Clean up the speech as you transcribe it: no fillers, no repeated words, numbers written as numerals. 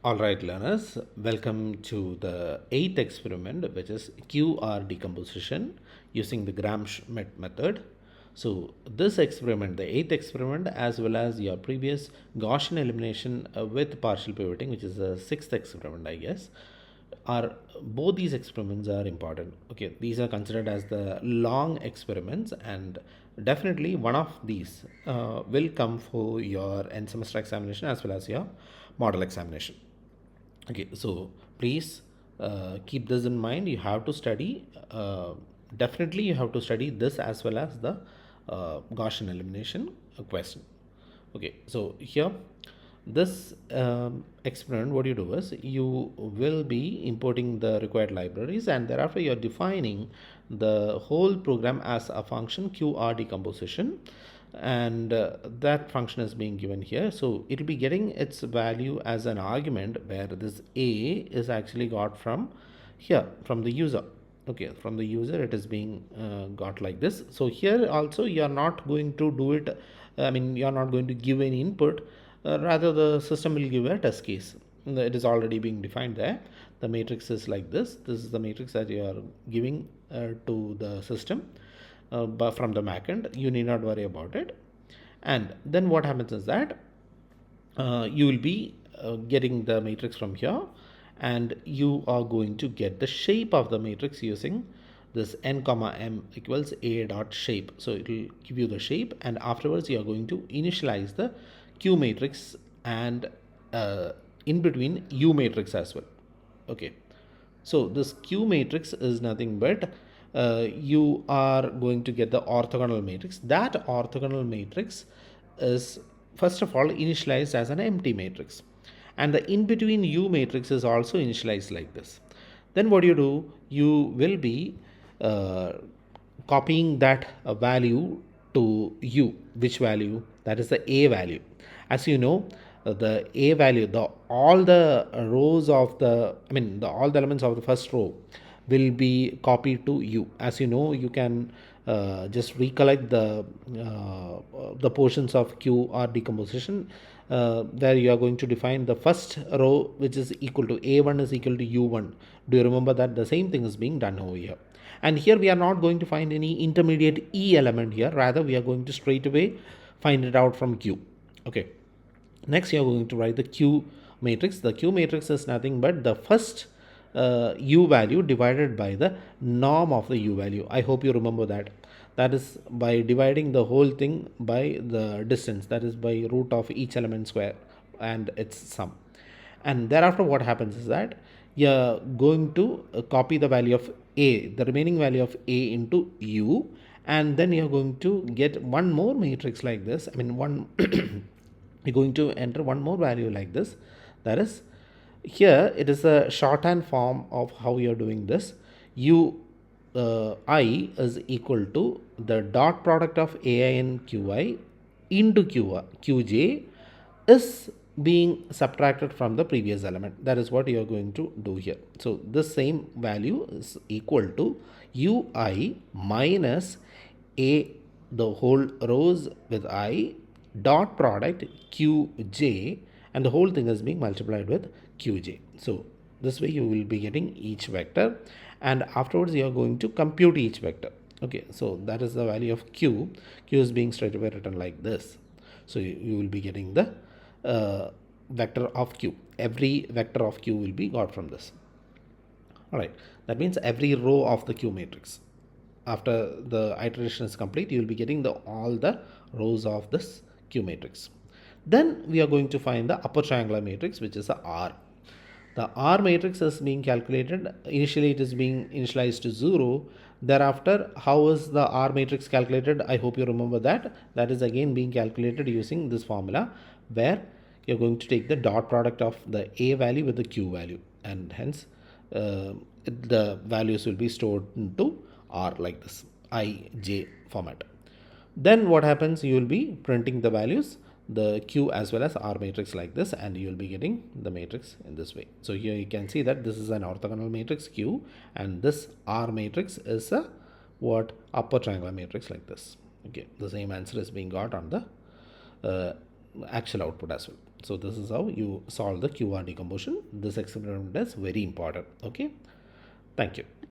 All right, learners, welcome to the eighth experiment, which is QR decomposition using the Gram-Schmidt method. So, this experiment, the eighth experiment, as well as your previous Gaussian elimination with partial pivoting, which is the sixth experiment, I guess, are both these experiments are important. Okay, these are considered as the long experiments, and definitely one of these will come for your end semester examination as well as your model examination. Okay, so please keep this in mind. You have to study, definitely you have to study this as well as the Gaussian elimination question. Okay, so here this experiment, what you do is you will be importing the required libraries, and thereafter you are defining the whole program as a function QR decomposition, and that function is being given here. So it will be getting its value as an argument, where this a is actually got from here, from the user. Okay, from the user it is being got like this. So here also you are not going to do it, I mean you are not going to give any input, rather the system will give a test case. It is already being defined there. The matrix is like this. This is the matrix that you are giving to the system, but from the backend you need not worry about it. And then what happens is that you will be getting the matrix from here, and you are going to get the shape of the matrix using this n comma m equals a dot shape. So it will give you the shape, and afterwards you are going to initialize the q matrix, and in between u matrix as well. Okay, so this q matrix is nothing but you are going to get the orthogonal matrix. That orthogonal matrix is first of all initialized as an empty matrix, and the in between u matrix is also initialized like this. Then what you do, you will be uh, copying that value to u. Which value? That is the a value. As you know, the a value, the all the rows of the, I mean the all the elements of the first row will be copied to u. As you know, you can just recollect the portions of QR decomposition, where you are going to define the first row, which is equal to a1 is equal to u1. Do you remember that? The same thing is being done over here. And here we are not going to find any intermediate e element here, rather we are going to straight away find it out from q. Okay, next you are going to write the q matrix. The q matrix is nothing but the first u value divided by the norm of the u value. I hope you remember that. That is by dividing the whole thing by the distance, that is by root of each element square and its sum. And thereafter what happens is that you're going to copy the value of a, the remaining value of a, into u, and then you're going to get one more matrix like this. I mean one you're going to enter one more value like this. That is, here it is a shorthand form of how you're doing this. U I is equal to the dot product of ai and qi into qj is being subtracted from the previous element. That is what you are going to do here. So this same value is equal to ui minus a, the whole rows with I, dot product qj, and the whole thing is being multiplied with qj. So this way you will be getting each vector, and afterwards you are going to compute each vector. Okay, so that is the value of q. Q is being straight away written like this. So you will be getting the vector of q. Every vector of q will be got from this. All right, that means every row of the q matrix, after the iteration is complete, you will be getting the all the rows of this q matrix. Then we are going to find the upper triangular matrix, which is the R. The R matrix is being calculated. Initially it is being initialized to 0. Thereafter, how is the R matrix calculated? I hope you remember that. That is again being calculated using this formula, where you're going to take the dot product of the A value with the Q value, and hence the values will be stored into R like this, IJ format. Then what happens, you will be printing the values, the Q as well as R matrix like this, and you will be getting the matrix in this way. So here you can see that this is an orthogonal matrix Q, and this R matrix is a what, upper triangular matrix like this. Okay, the same answer is being got on the actual output as well. So this is how you solve the QR decomposition. This experiment is very important. Okay. Thank you.